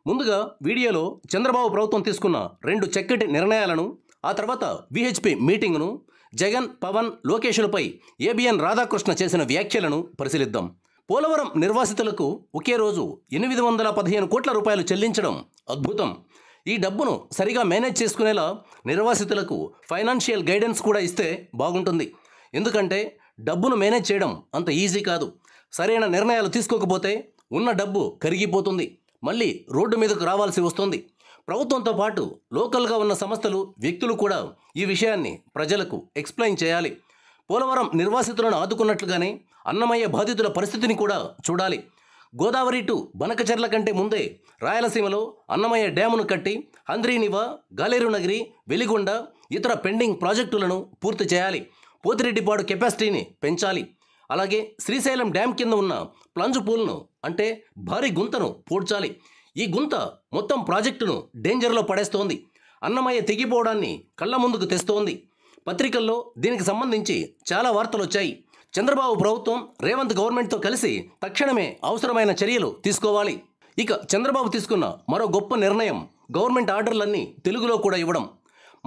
ముందుగా వీడియోలో చంద్రబాబు ప్రభుత్వం తీసుకున్న 2 చక్కటి నిర్ణయాలను, ఆ తర్వాత విహెచ్పి మీటింగ్ను, జగన్, పవన్, లోకేష్లపై ఏబిఎన్ రాధాకృష్ణ చేసిన వ్యాఖ్యలను పరిశీలిద్దాం. పోలవరం నిర్వాసితులకు ఒకే రోజు 815 కోట్ల రూపాయలు చెల్లించడం అద్భుతం. ఈ డబ్బును సరిగా మేనేజ్ చేసుకునేలా నిర్వాసితులకు ఫైనాన్షియల్ గైడెన్స్ కూడా ఇస్తే బాగుంటుంది. ఎందుకంటే డబ్బును మేనేజ్ చేయడం అంత ఈజీ కాదు. సరైన నిర్ణయాలు తీసుకోకపోతే ఉన్న డబ్బు కరిగిపోతుంది, మళ్ళీ రోడ్డు మీదకు రావాల్సి వస్తుంది. ప్రభుత్వంతో పాటు లోకల్గా ఉన్న సంస్థలు, వ్యక్తులు కూడా ఈ విషయాన్ని ప్రజలకు ఎక్స్ప్లెయిన్ చేయాలి. పోలవరం నిర్వాసితులను ఆదుకున్నట్లుగానే అన్నమయ్య బాధితుల పరిస్థితిని కూడా చూడాలి. గోదావరి టు బనకచెర్ల కంటే ముందే రాయలసీమలో అన్నమయ్య డ్యామును కట్టి హంద్రీనివా, గాలేరునగిరి, వెలిగొండ, ఇతర పెండింగ్ ప్రాజెక్టులను పూర్తి చేయాలి. పోతిరెడ్డిపాడు కెపాసిటీని పెంచాలి. అలాగే శ్రీశైలం డ్యామ్ కింద ఉన్న ప్లంజ్ పూల్ను, అంటే భారీ గుంతను పూడ్చాలి. ఈ గుంత మొత్తం ప్రాజెక్టును డేంజర్లో పడేస్తోంది. అన్నమయ్య తెగిపోవడాన్ని కళ్ళ ముందుకు తెస్తోంది. పత్రికల్లో దీనికి సంబంధించి చాలా వార్తలు వచ్చాయి. చంద్రబాబు ప్రభుత్వం రేవంత్ గవర్నమెంట్తో కలిసి తక్షణమే అవసరమైన చర్యలు తీసుకోవాలి. ఇక చంద్రబాబు తీసుకున్న మరో గొప్ప నిర్ణయం గవర్నమెంట్ ఆర్డర్లన్నీ తెలుగులో కూడా ఇవ్వడం.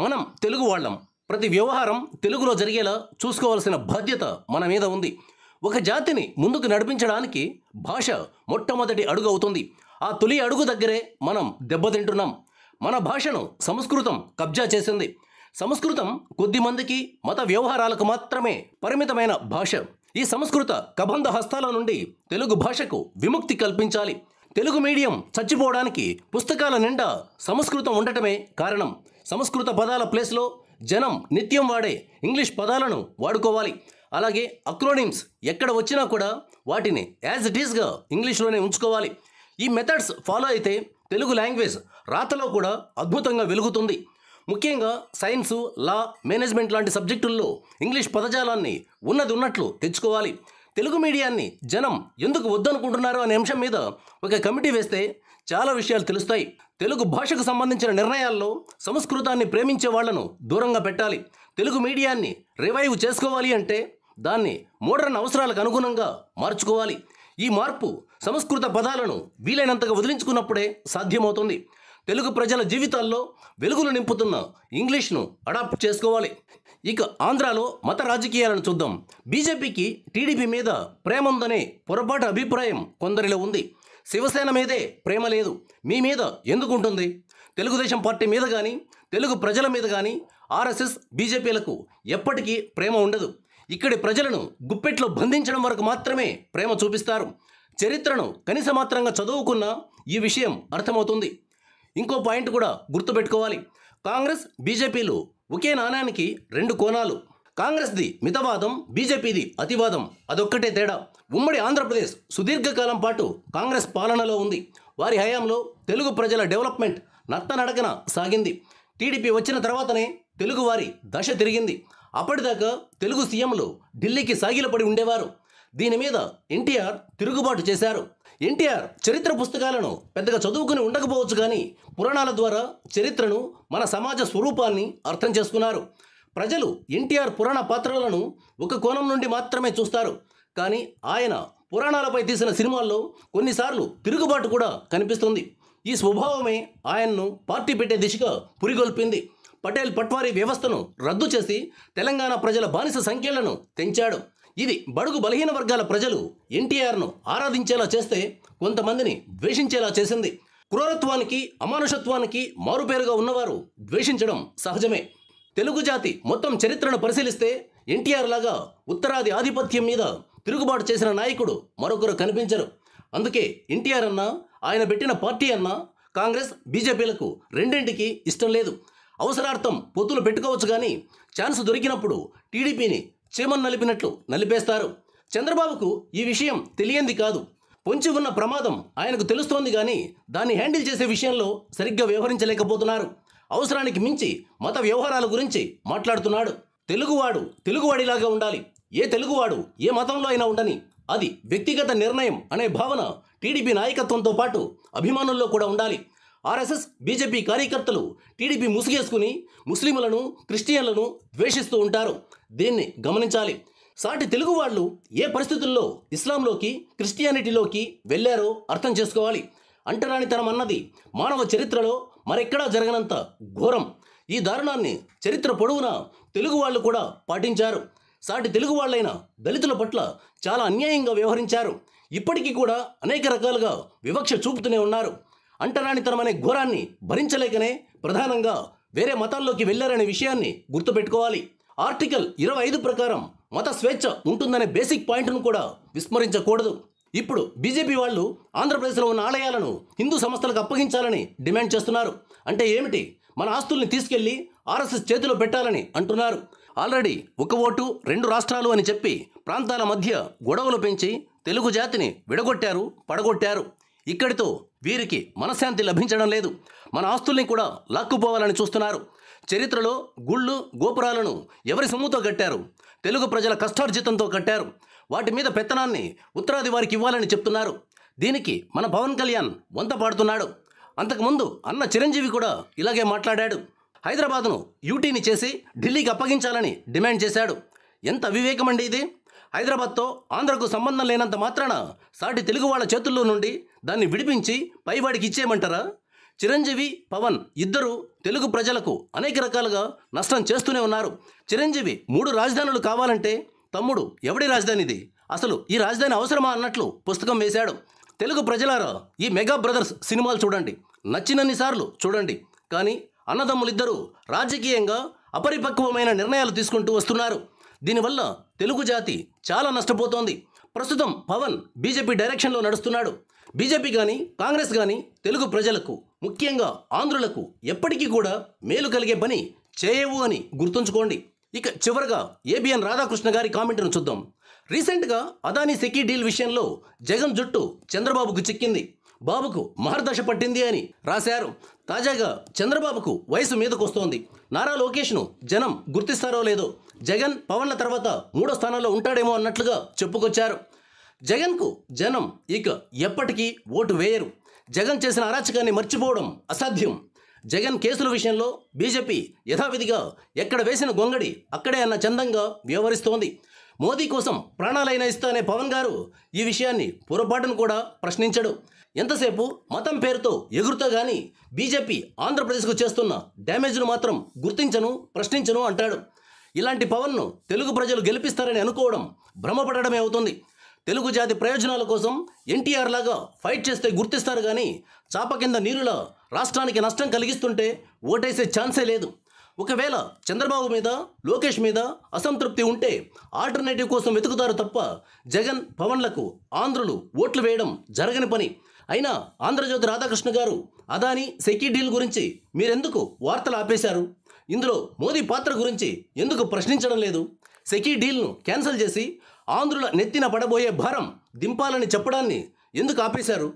మనం తెలుగు వాళ్ళం, ప్రతి వ్యవహారం తెలుగులో జరిగేలా చూసుకోవాల్సిన బాధ్యత మన మీద ఉంది. ఒక జాతిని ముందుకు నడిపించడానికి భాష మొట్టమొదటి అడుగు అవుతుంది. ఆ తొలి అడుగు దగ్గరే మనం దెబ్బతింటున్నాం. మన భాషను సంస్కృతం కబ్జా చేసింది. సంస్కృతం కొద్దిమందికి, మత వ్యవహారాలకు మాత్రమే పరిమితమైన భాష. ఈ సంస్కృత కబంధ హస్తాల నుండి తెలుగు భాషకు విముక్తి కల్పించాలి. తెలుగు మీడియం చచ్చిపోవడానికి పుస్తకాల నిండా సంస్కృతం ఉండటమే కారణం. సంస్కృత పదాల ప్లేస్లో జనం నిత్యం వాడే ఇంగ్లీష్ పదాలను వాడుకోవాలి. అలాగే అక్రోనిమ్స్ ఎక్కడ వచ్చినా కూడా వాటిని యాజ్ ఇట్ ఈస్గా ఇంగ్లీష్లోనే ఉంచుకోవాలి. ఈ మెథడ్స్ ఫాలో అయితే తెలుగు లాంగ్వేజ్ రాతలో కూడా అద్భుతంగా వెలుగుతుంది. ముఖ్యంగా సైన్సు, లా, మేనేజ్మెంట్ లాంటి సబ్జెక్టుల్లో ఇంగ్లీష్ పదజాలాన్ని ఉన్నది ఉన్నట్లు తెచ్చుకోవాలి. తెలుగు మీడియాన్ని జనం ఎందుకు వద్దనుకుంటున్నారు అనే అంశం మీద ఒక కమిటీ వేస్తే చాలా విషయాలు తెలుస్తాయి. తెలుగు భాషకు సంబంధించిన నిర్ణయాల్లో సంస్కృతాన్ని ప్రేమించే వాళ్లను దూరంగా పెట్టాలి. తెలుగు మీడియాన్ని రివైవ్ చేసుకోవాలి అంటే దాన్ని మోడర్న్ అవసరాలకు అనుగుణంగా మార్చుకోవాలి. ఈ మార్పు సంస్కృత పదాలను వీలైనంతగా వదిలించుకున్నప్పుడే సాధ్యమవుతుంది. తెలుగు ప్రజల జీవితాల్లో వెలుగులు నింపుతున్న ఇంగ్లీష్ను అడాప్ట్ చేసుకోవాలి. ఇక ఆంధ్రాలో మత రాజకీయాలను చూద్దాం. బీజేపీకి టీడీపీ మీద ప్రేమ ఉందనే పొరపాటు అభిప్రాయం కొందరిలో ఉంది. శివసేన మీదే ప్రేమ లేదు, మీ మీద ఎందుకుంటుంది? తెలుగుదేశం పార్టీ మీద కానీ, తెలుగు ప్రజల మీద కానీ ఆర్ఎస్ఎస్, బీజేపీలకు ఎప్పటికీ ప్రేమ ఉండదు. ఇక్కడి ప్రజలను గుప్పెట్లో బంధించడం వరకు మాత్రమే ప్రేమ చూపిస్తారు. చరిత్రను కనీసమాత్రంగా చదువుకున్న ఈ విషయం అర్థమవుతుంది. ఇంకో పాయింట్ కూడా గుర్తుపెట్టుకోవాలి. కాంగ్రెస్, బీజేపీలు ఒకే నాణానికి 2 కోణాలు. కాంగ్రెస్ది మితవాదం, బీజేపీది అతివాదం, అదొక్కటే తేడా. ఉమ్మడి ఆంధ్రప్రదేశ్ సుదీర్ఘకాలం పాటు కాంగ్రెస్ పాలనలో ఉంది. వారి హయాంలో తెలుగు ప్రజల డెవలప్మెంట్ నత్తనడకన సాగింది. టీడీపీ వచ్చిన తర్వాతనే తెలుగువారి దశ తిరిగింది. అప్పటిదాకా తెలుగు సీఎంలు ఢిల్లీకి సాగిలపడి ఉండేవారు. దీని మీద ఎన్టీఆర్ తిరుగుబాటు చేశారు. ఎన్టీఆర్ చరిత్ర పుస్తకాలను పెద్దగా చదువుకుని ఉండకపోవచ్చు, కానీ పురాణాల ద్వారా చరిత్రను, మన సమాజ స్వరూపాన్ని అర్థం చేసుకున్నారు. ప్రజలు ఎన్టీఆర్ పురాణ పాత్రలను ఒక కోణం నుండి మాత్రమే చూస్తారు. కానీ ఆయన పురాణాలపై తీసిన సినిమాల్లో కొన్నిసార్లు తిరుగుబాటు కూడా కనిపిస్తుంది. ఈ స్వభావమే ఆయన్ను పార్టీ పెట్టే దిశగా పురిగొల్పింది. పటేల్ పట్వారీ వ్యవస్థను రద్దు చేసి తెలంగాణ ప్రజల బానిస సంఖ్యలను తెంచాడు. ఇది బడుగు బలహీన వర్గాల ప్రజలు ఎన్టీఆర్ను ఆరాధించేలా చేస్తే కొంతమందిని ద్వేషించేలా చేసింది. క్రూరత్వానికి, అమానుషత్వానికి మారుపేరుగా ఉన్నవారు ద్వేషించడం సహజమే. తెలుగు జాతి మొత్తం చరిత్రను పరిశీలిస్తే ఎన్టీఆర్ లాగా ఉత్తరాది ఆధిపత్యం మీద తిరుగుబాటు చేసిన నాయకుడు మరొకరు కనిపించరు. అందుకే ఎన్టీఆర్ అన్నా, ఆయన పెట్టిన పార్టీ అన్నా కాంగ్రెస్, బీజేపీలకు రెండింటికి ఇష్టం లేదు. అవసరార్థం పొత్తులు పెట్టుకోవచ్చు, కానీ ఛాన్స్ దొరికినప్పుడు టీడీపీని చీమను నలిపినట్లు నలిపేస్తారు. చంద్రబాబుకు ఈ విషయం తెలియంది కాదు. పొంచి ఉన్న ప్రమాదం ఆయనకు తెలుస్తోంది, కానీ దాన్ని హ్యాండిల్ చేసే విషయంలో సరిగ్గా వ్యవహరించలేకపోతున్నారు. అవసరానికి మించి మత వ్యవహారాల గురించి మాట్లాడుతున్నాడు. తెలుగువాడు తెలుగువాడిలాగా ఉండాలి. ఏ తెలుగువాడు ఏ మతంలో అయినా ఉండని, అది వ్యక్తిగత నిర్ణయం అనే భావన టీడీపీ నాయకత్వంతో పాటు అభిమానుల్లో కూడా ఉండాలి. ఆర్ఎస్ఎస్, బీజేపీ కార్యకర్తలు టీడీపీ ముసుగేసుకుని ముస్లింలను, క్రిస్టియన్లను ద్వేషిస్తూ ఉంటారు. దీన్ని గమనించాలి. సాటి తెలుగు వాళ్ళు ఏ పరిస్థితుల్లో ఇస్లాంలోకి, క్రిస్టియానిటీలోకి వెళ్ళారో అర్థం చేసుకోవాలి. అంటరానితనం అన్నది మానవ చరిత్రలో మరెక్కడా జరగనంత ఘోరం. ఈ దారుణాన్ని చరిత్ర పొడవునా తెలుగు వాళ్ళు కూడా పాటించారు. సాటి తెలుగు వాళ్ళైన దళితుల పట్ల చాలా అన్యాయంగా వ్యవహరించారు. ఇప్పటికీ కూడా అనేక రకాలుగా వివక్ష చూపుతూనే ఉన్నారు. అంటరానితనం అనే ఘోరాన్ని భరించలేకనే ప్రధానంగా వేరే మతాల్లోకి వెళ్లారనే విషయాన్ని గుర్తుపెట్టుకోవాలి. ఆర్టికల్ 25 ప్రకారం మత స్వేచ్ఛ ఉంటుందనే బేసిక్ పాయింట్ను కూడా విస్మరించకూడదు. ఇప్పుడు బీజేపీ వాళ్ళు ఆంధ్రప్రదేశ్లో ఉన్న ఆలయాలను హిందూ సంస్థలకు అప్పగించాలని డిమాండ్ చేస్తున్నారు. అంటే ఏమిటి? మన ఆస్తుల్ని తీసుకెళ్లి ఆర్ఎస్ఎస్ చేతిలో పెట్టాలని అంటున్నారు. ఆల్రెడీ ఒక ఓటు 2 రాష్ట్రాలు అని చెప్పి ప్రాంతాల మధ్య గొడవలు పెంచి తెలుగు జాతిని విడగొట్టారు, పడగొట్టారు. ఇక్కడితో వీరికి మనశ్శాంతి లభించడం లేదు. మన ఆస్తుల్ని కూడా లాక్కుపోవాలని చూస్తున్నారు. చరిత్రలో గుళ్ళు గోపురాలను ఎవరి సొమ్ముతో కట్టారు? తెలుగు ప్రజల కష్టార్జితంతో కట్టారు. వాటి మీద పెత్తనాన్ని ఉత్తరాది వారికి ఇవ్వాలని చెప్తున్నారు. దీనికి మన పవన్ కళ్యాణ్ వంత పాడుతున్నాడు. అంతకుముందు అన్న చిరంజీవి కూడా ఇలాగే మాట్లాడాడు. హైదరాబాద్ను యూటీని చేసి ఢిల్లీకి అప్పగించాలని డిమాండ్ చేశాడు. ఎంత అవివేకమండి ఇది! హైదరాబాద్తో ఆంధ్రకు సంబంధం లేనంత మాత్రాన సాటి తెలుగు వాళ్ళ చేతుల్లో నుండి దాన్ని విడిపించి పైవాడికి ఇచ్చేయమంటారా? చిరంజీవి, పవన్ ఇద్దరూ తెలుగు ప్రజలకు అనేక రకాలుగా నష్టం చేస్తూనే ఉన్నారు. చిరంజీవి 3 రాజధానులు కావాలంటే తమ్ముడు ఎవడి రాజధానిది? అసలు ఈ రాజధాని అవసరమా అన్నట్లు పుస్తకం వేశాడు. తెలుగు ప్రజలారా, ఈ మెగా బ్రదర్స్ సినిమాలు చూడండి, నచ్చినన్నిసార్లు చూడండి. కానీ అన్నదమ్ములిద్దరూ రాజకీయంగా అపరిపక్వమైన నిర్ణయాలు తీసుకుంటూ వస్తున్నారు. దీనివల్ల తెలుగు జాతి చాలా నష్టపోతోంది. ప్రస్తుతం పవన్ బీజేపీ డైరెక్షన్లో నడుస్తున్నాడు. బీజేపీ కానీ కాంగ్రెస్ కానీ తెలుగు ప్రజలకు, ముఖ్యంగా ఆంధ్రులకు ఎప్పటికీ కూడా మేలు కలిగే పని చేయవు అని గుర్తుంచుకోండి. ఇక చివరగా ఏబిఎన్ రాధాకృష్ణ గారి కామెంట్ను చూద్దాం. రీసెంట్గా అదానీ సెకీ డీల్ విషయంలో జగన్ జుట్టు చంద్రబాబుకు చిక్కింది, బాబుకు మహర్దశ పట్టింది అని రాశారు. తాజాగా చంద్రబాబుకు వయసు మీదకొస్తోంది. నారా లోకేష్ను జనం గుర్తిస్తారో లేదో, జగన్ పవన్ల తర్వాత 3వ స్థానంలో ఉంటాడేమో అన్నట్లుగా చెప్పుకొచ్చారు. జగన్కు జనం ఇక ఎప్పటికీ ఓటు వేయరు. జగన్ చేసిన అరాచకాన్ని మర్చిపోవడం అసాధ్యం. జగన్ కేసుల విషయంలో బీజేపీ యథావిధిగా ఎక్కడ వేసిన గొంగడి అక్కడే అన్న చందంగా వ్యవహరిస్తోంది. మోదీ కోసం ప్రాణాలైనా ఇస్తానే పవన్ గారు ఈ విషయాన్ని పొరపాటును కూడా ప్రశ్నించడు. ఎంతసేపు మతం పేరుతో ఎగురుతో గానీ బీజేపీ ఆంధ్రప్రదేశ్కు చేస్తున్న డ్యామేజ్ను మాత్రం గుర్తించను, ప్రశ్నించను అంటాడు. ఇలాంటి పవన్ను తెలుగు ప్రజలు గెలిపిస్తారని అనుకోవడం భ్రమపడడమే అవుతుంది. తెలుగు జాతి ప్రయోజనాల కోసం ఎన్టీఆర్ లాగా ఫైట్ చేస్తే గుర్తిస్తారు కానీ చాప కింద నీరులా రాష్ట్రానికి నష్టం కలిగిస్తుంటే ఓటేసే ఛాన్సే లేదు. ఒకవేళ చంద్రబాబు మీద, లోకేష్ మీద అసంతృప్తి ఉంటే ఆల్టర్నేటివ్ కోసం వెతుకుతారు తప్ప జగన్ పవన్లకు ఆంధ్రులు ఓట్లు వేయడం జరగని పని. అయినా ఆంధ్రజ్యోతి రాధాకృష్ణ గారు అదానీ సెకీ డీల్ గురించి మీరెందుకు వార్తలు ఆపేశారు? ఇందులో మోదీ పాత్ర గురించి ఎందుకు ప్రశ్నించడం లేదు? సెకీ డీల్ను క్యాన్సిల్ చేసి ఆంధ్రుల నెత్తిన పడబోయే భారం దింపాలని చెప్పడాన్ని ఎందుకు ఆపేశారు?